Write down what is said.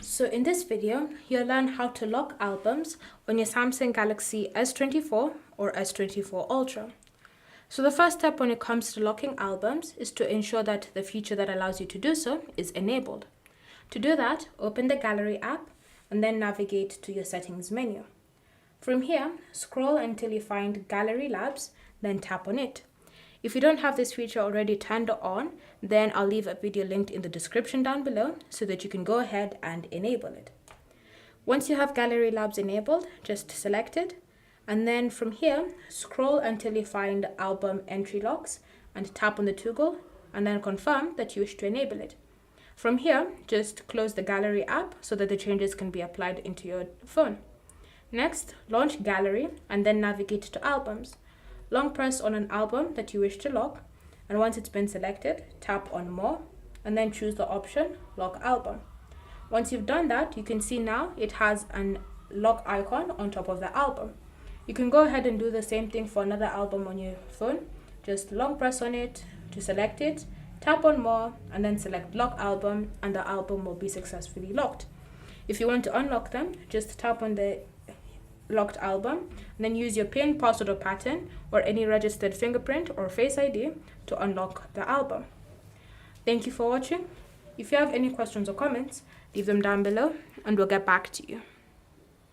So in this video, you'll learn how to lock albums on your Samsung Galaxy S24 or S24 Ultra. So the first step when it comes to locking albums is to ensure that the feature that allows you to do so is enabled. To do that, open the Gallery app and then navigate to your settings menu. From here, scroll until you find Gallery Labs, then tap on it. If you don't have this feature already turned on, then I'll leave a video linked in the description down below so that you can go ahead and enable it. Once you have Gallery Labs enabled, just select it, and then from here, scroll until you find Album Entry Locks and tap on the toggle and then confirm that you wish to enable it. From here, just close the Gallery app so that the changes can be applied into your phone. Next, launch Gallery and then navigate to Albums. Long press on an album that you wish to lock, and once it's been selected, tap on More and then choose the option Lock Album. Once you've done that, you can see now it has an lock icon on top of the album. You can go ahead and do the same thing for another album on your phone. Just long press on it to select it, tap on More and then select Lock Album, and the album will be successfully locked. If you want to unlock them, just tap on the locked album and then use your PIN, password or pattern or any registered fingerprint or Face ID to unlock the album. Thank you for watching. If you have any questions or comments, leave them down below and we'll get back to you.